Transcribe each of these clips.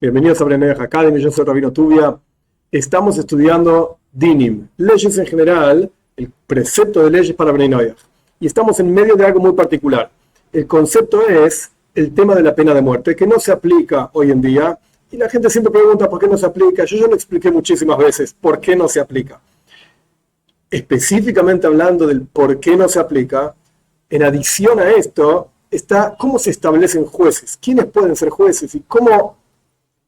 Bienvenidos a Brenner Academy, yo soy Rabino Tubia. Estamos estudiando Dinim, leyes en general, el precepto de leyes para Bnei Noach. Y estamos en medio de algo muy particular. El concepto es el tema de la pena de muerte, que no se aplica hoy en día. Y la gente siempre pregunta por qué no se aplica. Yo ya lo expliqué muchísimas veces por qué no se aplica. Específicamente hablando del por qué no se aplica, en adición a esto, está cómo se establecen jueces, quiénes pueden ser jueces y cómo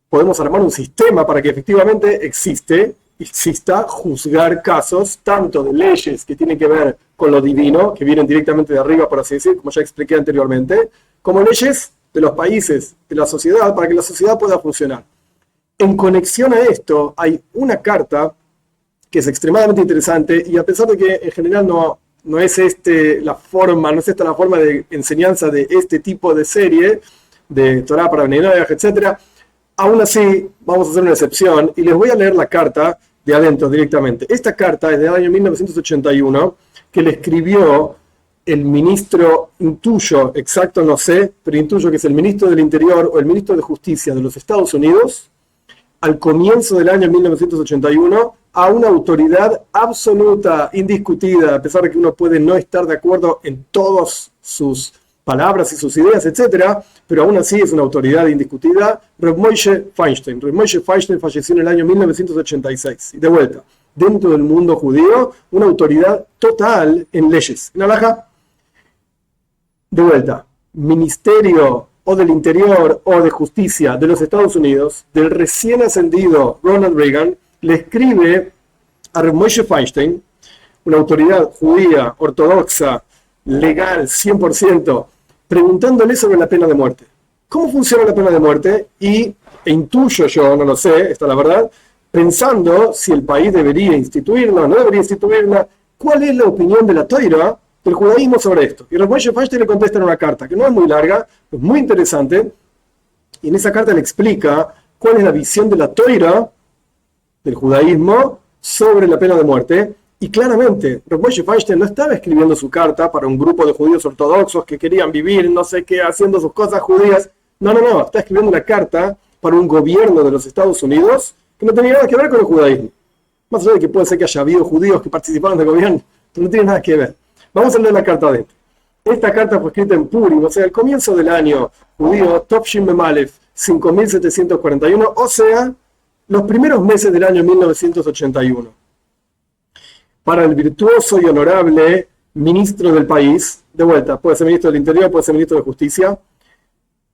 podemos armar un sistema para que efectivamente exista juzgar casos tanto de leyes que tienen que ver con lo divino, que vienen directamente de arriba, por así decir, como ya expliqué anteriormente, como leyes de los países, de la sociedad, para que la sociedad pueda funcionar. En conexión a esto, hay una carta que es extremadamente interesante y a pesar de que en general no es esta la forma de enseñanza de este tipo de serie, de Torah para Bnei Noach, etc., aún así, vamos a hacer una excepción y les voy a leer la carta de adentro directamente. Esta carta es del año 1981 que le escribió el ministro, intuyo, exacto no sé, pero intuyo que es el ministro del Interior o el ministro de Justicia de los Estados Unidos, al comienzo del año 1981, a una autoridad absoluta, indiscutida, a pesar de que uno puede no estar de acuerdo en todas sus palabras y sus ideas, etcétera, pero aún así es una autoridad indiscutida, Reb Moshe Feinstein. Reb Moshe Feinstein falleció en el año 1986. Y de vuelta, dentro del mundo judío, una autoridad total en leyes. En halajá, de vuelta, Ministerio o del Interior o de Justicia de los Estados Unidos, del recién ascendido Ronald Reagan, le escribe a Reb Moshe Feinstein, una autoridad judía, ortodoxa, legal, 100%, preguntándole sobre la pena de muerte. ¿Cómo funciona la pena de muerte? E intuyo yo, no lo sé, esta es la verdad, pensando si el país debería instituirla o no debería instituirla, ¿cuál es la opinión de la Torá, del judaísmo sobre esto? Y Reb Moshe Feinstein le contesta en una carta, que no es muy larga, es muy interesante, y en esa carta le explica cuál es la visión de la Torá, del judaísmo, sobre la pena de muerte. Y claramente, Reb Moshe Feinstein no estaba escribiendo su carta para un grupo de judíos ortodoxos que querían vivir, no sé qué, haciendo sus cosas judías. No, está escribiendo una carta para un gobierno de los Estados Unidos que no tenía nada que ver con el judaísmo. Más allá de que puede ser que haya habido judíos que participaron del gobierno, pero no tiene nada que ver. Vamos a leer la carta adentro. Esta carta fue escrita en Purim, o sea, al comienzo del año judío, Tovshin Memalef, 5741, o sea, los primeros meses del año 1981. Para el virtuoso y honorable ministro del país, de vuelta, puede ser ministro del Interior, puede ser ministro de Justicia,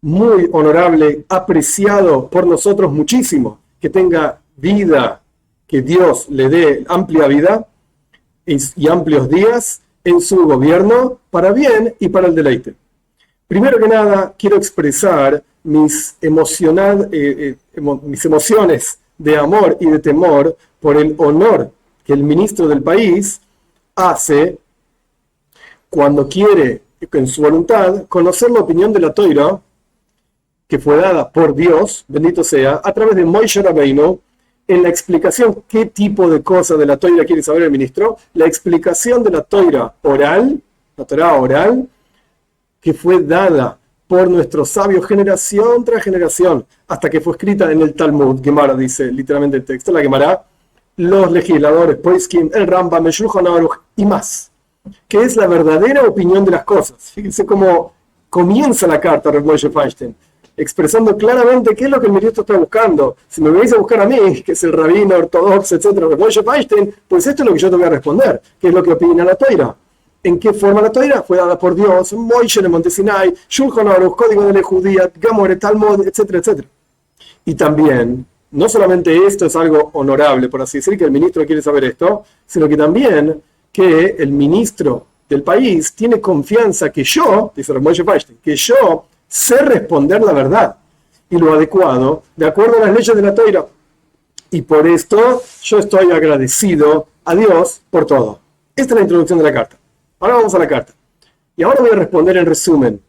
muy honorable, apreciado por nosotros muchísimo, que tenga vida, que Dios le dé amplia vida y amplios días en su gobierno, para bien y para el deleite. Primero que nada, quiero expresar mis emociones de amor y de temor por el honor que el ministro del país hace cuando quiere, en su voluntad, conocer la opinión de la Torá, que fue dada por Dios, bendito sea, a través de Moshe Rabbeinu, en la explicación qué tipo de cosa de la Torá quiere saber el ministro, la explicación de la Torá oral, la Torá oral, que fue dada por nuestros sabios generación tras generación, hasta que fue escrita en el Talmud. Gemara dice literalmente el texto, la Gemara, los legisladores, Poiskim, el Rambam, el Shulchan Aruch y más, que es la verdadera opinión de las cosas. Fíjense cómo comienza la carta de Reb Moshe Feinstein, expresando claramente qué es lo que el ministro está buscando. Si me venís a buscar a mí, que es el rabino ortodoxo, etcétera, Reb Moshe Feinstein, pues esto es lo que yo te voy a responder, qué es lo que opina la Torá. ¿En qué forma la Torá? Fue dada por Dios, Moshe en el Monte Sinai, Shulchan Aruch, Código de la Judía, Gamore, Talmud, etcétera, etcétera. Y también, no solamente esto es algo honorable, por así decir, que el ministro quiere saber esto, sino que también que el ministro del país tiene confianza que yo, dice Reb Moshe Feinstein, que yo sé responder la verdad y lo adecuado de acuerdo a las leyes de la Torá. Y por esto yo estoy agradecido a Dios por todo. Esta es la introducción de la carta. Ahora vamos a la carta. Y ahora voy a responder en resumen,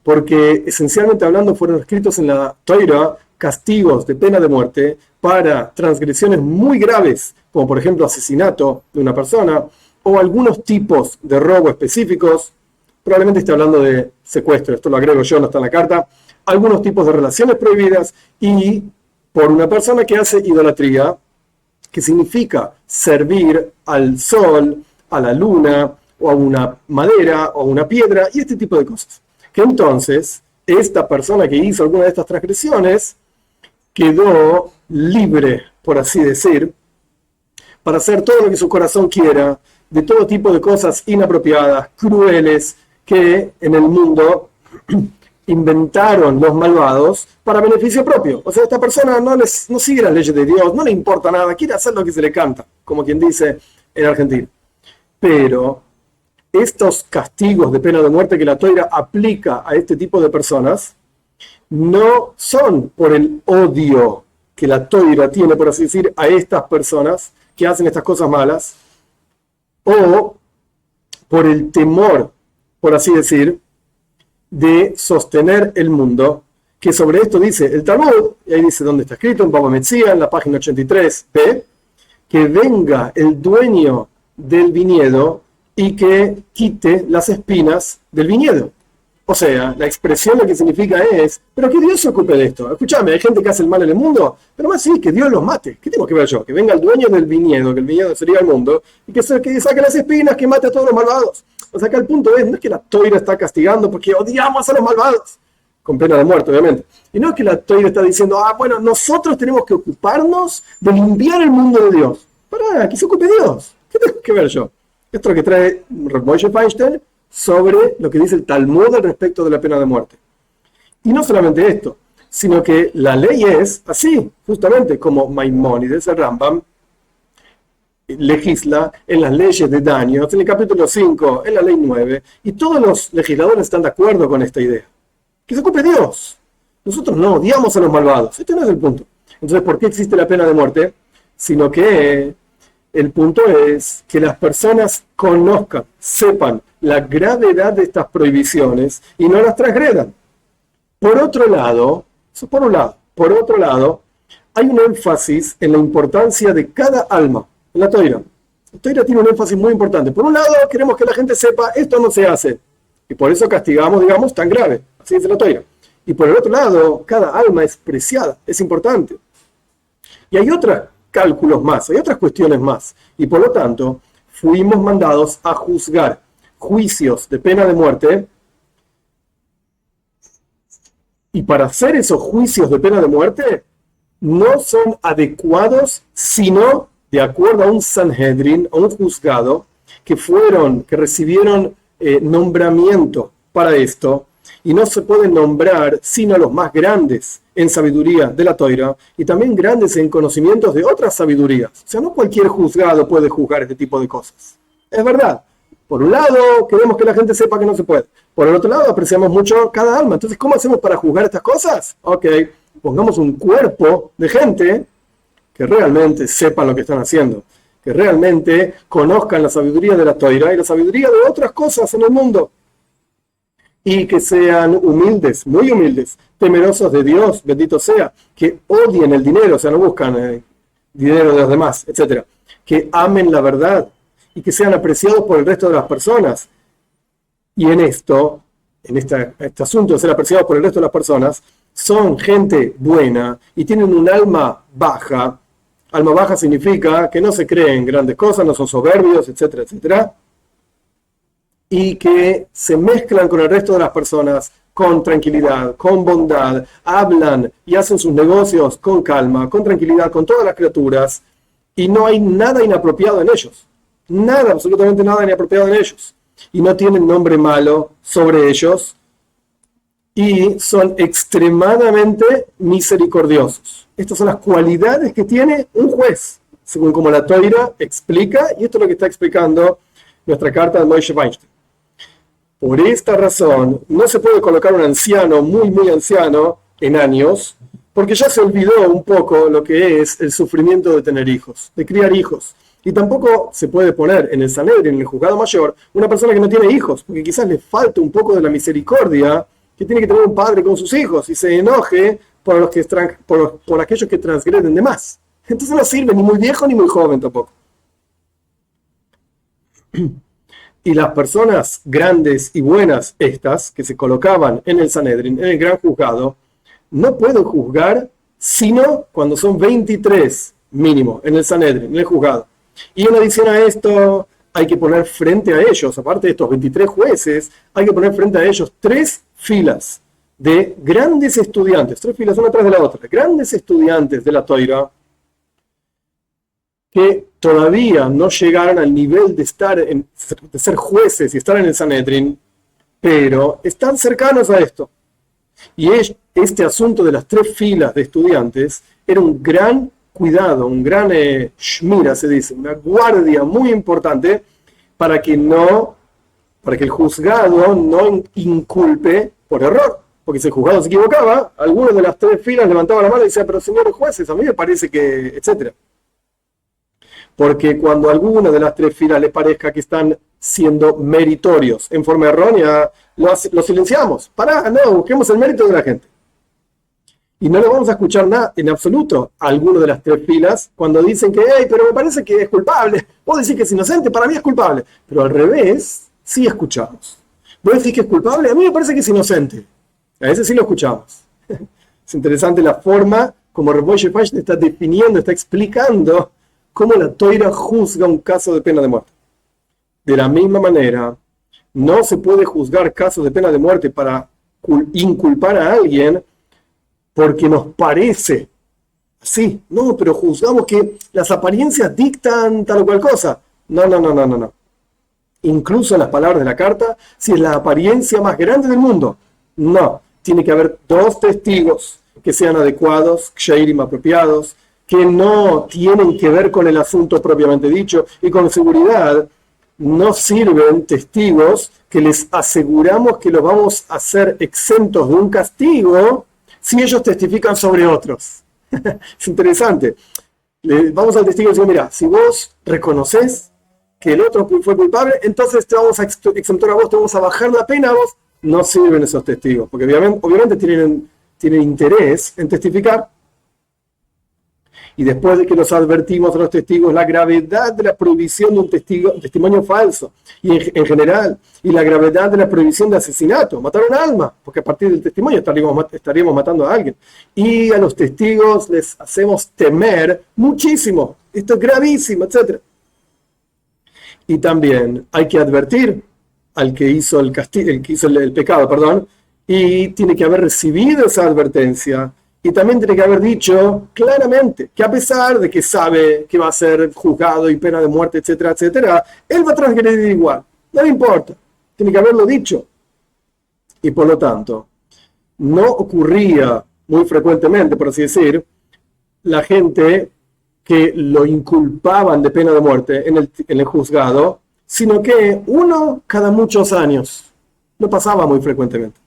porque esencialmente hablando fueron escritos en la Torá castigos de pena de muerte para transgresiones muy graves, como por ejemplo asesinato de una persona, o algunos tipos de robo específicos, probablemente esté hablando de secuestro, esto lo agrego yo, no está en la carta, algunos tipos de relaciones prohibidas y por una persona que hace idolatría, que significa servir al sol, a la luna, o a una madera, o a una piedra, y este tipo de cosas. Que entonces, esta persona que hizo alguna de estas transgresiones quedó libre, por así decir, para hacer todo lo que su corazón quiera, de todo tipo de cosas inapropiadas, crueles, que en el mundo inventaron los malvados para beneficio propio. O sea, esta persona no sigue las leyes de Dios, no le importa nada, quiere hacer lo que se le canta, como quien dice en Argentina. Pero estos castigos de pena de muerte que la Toira aplica a este tipo de personas no son por el odio que la Toira tiene, por así decir, a estas personas que hacen estas cosas malas, o por el temor, por así decir, de sostener el mundo, que sobre esto dice el Talmud, y ahí dice dónde está escrito, en Baba Metzia, en la página 83b, que venga el dueño del viñedo y que quite las espinas del viñedo. O sea, la expresión lo que significa es, pero que Dios se ocupe de esto. Escúchame, hay gente que hace el mal en el mundo, pero más sí, que Dios los mate. ¿Qué tengo que ver yo? Que venga el dueño del viñedo, que el viñedo sería el mundo, y que saque las espinas, que mate a todos los malvados. O sea, que el punto es, no es que la Toira está castigando porque odiamos a los malvados, con pena de muerte, obviamente. Y no es que la Toira está diciendo, bueno, nosotros tenemos que ocuparnos de limpiar el mundo de Dios. Pará, que se ocupe Dios. ¿Qué tengo que ver yo? Esto es lo que trae Moshe Feinstein sobre lo que dice el Talmud al respecto de la pena de muerte. Y no solamente esto, sino que la ley es así, justamente como Maimónides, el Rambam, legisla en las leyes de daños, en el capítulo 5, en la ley 9, y todos los legisladores están de acuerdo con esta idea. Que se ocupe Dios. Nosotros no odiamos a los malvados. Este no es el punto. Entonces, ¿por qué existe la pena de muerte? Sino que el punto es que las personas conozcan, sepan la gravedad de estas prohibiciones y no las transgredan. Por otro lado, hay un énfasis en la importancia de cada alma en la Toira. La Toira tiene un énfasis muy importante. Por un lado, queremos que la gente sepa esto no se hace. Y por eso castigamos, digamos, tan grave. Así dice la Toira. Y por el otro lado, cada alma es preciada, es importante. Y hay otros cálculos más, hay otras cuestiones más. Y por lo tanto, fuimos mandados a juzgar juicios de pena de muerte. Y para hacer esos juicios de pena de muerte, no son adecuados, sino de acuerdo a un Sanhedrin, a un juzgado, que recibieron nombramiento para esto, y no se pueden nombrar sino los más grandes en sabiduría de la Toira, y también grandes en conocimientos de otras sabidurías. O sea, no cualquier juzgado puede juzgar este tipo de cosas. Es verdad. Por un lado, queremos que la gente sepa que no se puede. Por el otro lado, apreciamos mucho cada alma. Entonces, ¿cómo hacemos para juzgar estas cosas? Ok, pongamos un cuerpo de gente que realmente sepan lo que están haciendo, que realmente conozcan la sabiduría de la Toira y la sabiduría de otras cosas en el mundo, y que sean humildes, muy humildes, temerosos de Dios, bendito sea, que odien el dinero, o sea, no buscan dinero de los demás, etc. Que amen la verdad y que sean apreciados por el resto de las personas. Y en esto, este asunto de ser apreciados por el resto de las personas, son gente buena y tienen un alma baja. Alma baja significa que no se creen grandes cosas, no son soberbios, etcétera, etcétera. Y que se mezclan con el resto de las personas con tranquilidad, con bondad, hablan y hacen sus negocios con calma, con tranquilidad, con todas las criaturas, y no hay nada inapropiado en ellos. Nada, absolutamente nada inapropiado en ellos. Y no tienen nombre malo sobre ellos, y son extremadamente misericordiosos. Estas son las cualidades que tiene un juez, según como la Toira explica, y esto es lo que está explicando nuestra carta de Moshe Feinstein. Por esta razón, no se puede colocar un anciano, muy, muy anciano, en años, porque ya se olvidó un poco lo que es el sufrimiento de tener hijos, de criar hijos. Y tampoco se puede poner en el Sanedrín, en el juzgado mayor, una persona que no tiene hijos, porque quizás le falte un poco de la misericordia que tiene que tener un padre con sus hijos y se enoje por aquellos que transgreden de más. Entonces no sirve ni muy viejo ni muy joven tampoco. Y las personas grandes y buenas, estas, que se colocaban en el Sanedrín, en el gran juzgado, no pueden juzgar sino cuando son 23 mínimo en el Sanedrin, en el juzgado. Y en adición a esto, hay que poner frente a ellos, aparte de estos 23 jueces, hay que poner frente a ellos 3 filas de grandes estudiantes, 3 filas una tras de la otra, grandes estudiantes de la Toira, que todavía no llegaron al nivel de ser jueces y estar en el Sanedrin, pero están cercanos a esto. Y este asunto de las 3 filas de estudiantes era un gran cuidado, un gran shmira, se dice, una guardia muy importante para que el juzgado no inculpe por error. Porque si el juzgado se equivocaba, alguno de las 3 filas levantaba la mano y decía, pero señores jueces, a mí me parece que, etc. Porque cuando a alguna de las 3 filas les parezca que están siendo meritorios en forma errónea, lo silenciamos. Pará, no, busquemos el mérito de la gente. Y no le vamos a escuchar nada en absoluto a alguno de las 3 filas cuando dicen que, hey, pero me parece que es culpable. Vos decís que es inocente, para mí es culpable. Pero al revés, sí escuchamos. Vos decís que es culpable, a mí me parece que es inocente. A ese sí lo escuchamos. Es interesante la forma como Rav Moshe Feinstein está definiendo, está explicando cómo la Toira juzga un caso de pena de muerte. De la misma manera, no se puede juzgar casos de pena de muerte para inculpar a alguien porque nos parece así. No, pero juzgamos que las apariencias dictan tal o cual cosa. No. Incluso en las palabras de la carta, si es la apariencia más grande del mundo, no. Tiene que haber 2 testigos que sean adecuados, ksherim apropiados, que no tienen que ver con el asunto propiamente dicho, y con seguridad no sirven testigos que les aseguramos que los vamos a hacer exentos de un castigo si ellos testifican sobre otros. Es interesante. Vamos al testigo y decimos, mira, si vos reconoces que el otro fue culpable, entonces te vamos a exentar a vos, te vamos a bajar la pena a vos. No sirven esos testigos, porque obviamente tienen interés en testificar. Y después de que nos advertimos a los testigos la gravedad de la prohibición de un testimonio falso, y en general, y la gravedad de la prohibición de asesinato, matar un alma, porque a partir del testimonio estaríamos matando a alguien. Y a los testigos les hacemos temer muchísimo, esto es gravísimo, etc. Y también hay que advertir al que hizo el pecado, perdón, y tiene que haber recibido esa advertencia. Y también tiene que haber dicho claramente que a pesar de que sabe que va a ser juzgado y pena de muerte, etcétera, etcétera, él va a transgredir igual. No le importa. Tiene que haberlo dicho. Y por lo tanto, no ocurría muy frecuentemente, por así decir, la gente que lo inculpaban de pena de muerte en el juzgado, sino que uno cada muchos años. No pasaba muy frecuentemente.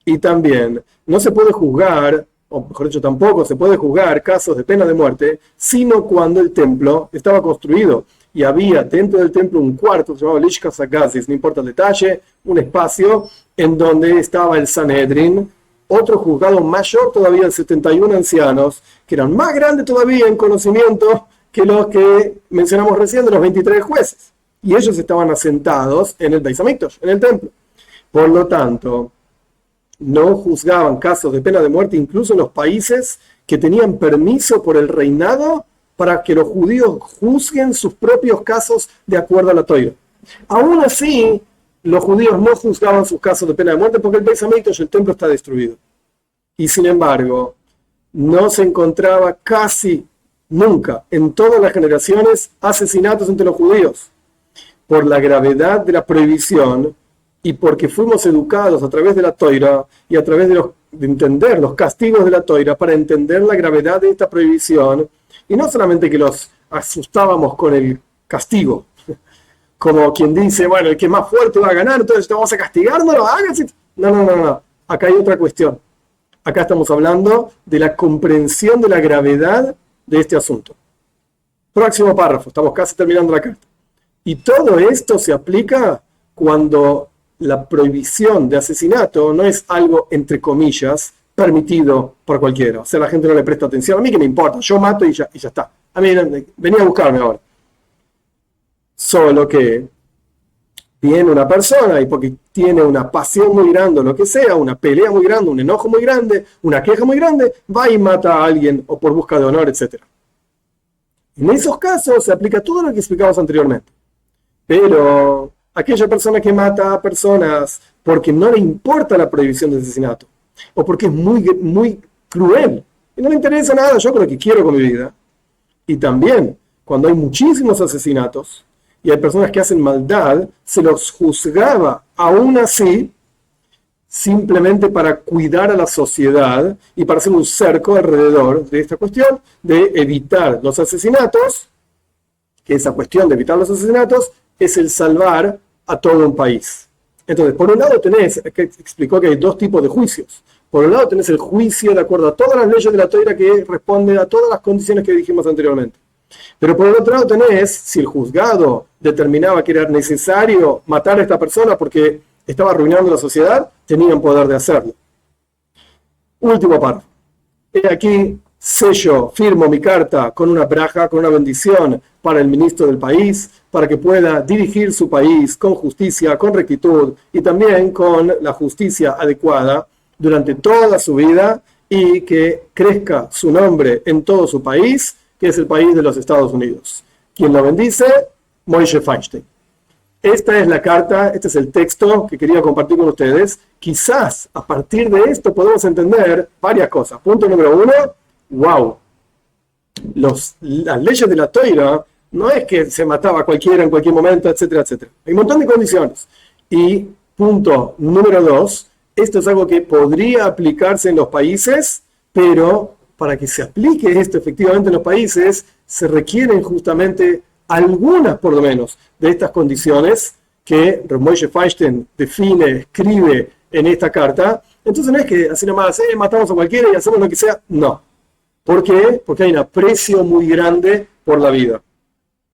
Y también no se puede juzgar, o mejor dicho, tampoco se puede juzgar casos de pena de muerte, sino cuando el templo estaba construido y había dentro del templo un cuarto, se llamaba Lishka Sagazis, no importa el detalle, un espacio en donde estaba el Sanedrin, otro juzgado mayor todavía de 71 ancianos, que eran más grandes todavía en conocimiento que los que mencionamos recién de los 23 jueces. Y ellos estaban asentados en el Beis Hamikdash, en el templo. Por lo tanto, no juzgaban casos de pena de muerte incluso en los países que tenían permiso por el reinado para que los judíos juzguen sus propios casos de acuerdo a la Toira. Aún así, los judíos no juzgaban sus casos de pena de muerte porque el Beis Hamikdash, el templo, está destruido. Y sin embargo, no se encontraba casi nunca en todas las generaciones asesinatos entre los judíos. Por la gravedad de la prohibición y porque fuimos educados a través de la Toira y a través de entender los castigos de la Toira para entender la gravedad de esta prohibición, y no solamente que los asustábamos con el castigo, como quien dice, bueno, el que más fuerte va a ganar, entonces te vamos a castigar, no lo hagas. No. Acá hay otra cuestión. Acá estamos hablando de la comprensión de la gravedad de este asunto. Próximo párrafo, estamos casi terminando la carta. Y todo esto se aplica cuando la prohibición de asesinato no es algo, entre comillas, permitido por cualquiera. O sea, la gente no le presta atención. A mí que me importa, yo mato y ya está. A mí venía a buscarme ahora. Solo que viene una persona y porque tiene una pasión muy grande o lo que sea, una pelea muy grande, un enojo muy grande, una queja muy grande, va y mata a alguien o por busca de honor, etc. En esos casos se aplica todo lo que explicamos anteriormente. Pero aquella persona que mata a personas porque no le importa la prohibición de asesinato o porque es muy cruel y no le interesa nada, yo con lo que quiero con mi vida. Y también cuando hay muchísimos asesinatos y hay personas que hacen maldad, se los juzgaba aún así simplemente para cuidar a la sociedad y para hacer un cerco alrededor de esta cuestión de evitar los asesinatos, que esa cuestión de evitar los asesinatos es el salvar a todo un país. Entonces, por un lado tenés, que explicó que hay dos tipos de juicios. Por un lado tenés el juicio de acuerdo a todas las leyes de la Torá que responde a todas las condiciones que dijimos anteriormente. Pero por el otro lado tenés, si el juzgado determinaba que era necesario matar a esta persona porque estaba arruinando la sociedad, tenían poder de hacerlo. Último párrafo. He aquí, sello, firmo mi carta con una braja, con una bendición para el ministro del país, para que pueda dirigir su país con justicia, con rectitud y también con la justicia adecuada durante toda su vida y que crezca su nombre en todo su país, que es el país de los Estados Unidos. Quien lo bendice, Moshe Feinstein. Esta es la carta, este es el texto que quería compartir con ustedes. Quizás a partir de esto podemos entender varias cosas. Punto número uno, wow. Las leyes de la Torá no es que se mataba a cualquiera en cualquier momento, etcétera, etcétera. Hay un montón de condiciones. Y punto número dos, esto es algo que podría aplicarse en los países, pero para que se aplique esto efectivamente en los países, se requieren justamente algunas, por lo menos, de estas condiciones que Moshe Feinstein define, escribe en esta carta. Entonces no es que así nomás, matamos a cualquiera y hacemos lo que sea. No. ¿Por qué? Porque hay un aprecio muy grande por la vida.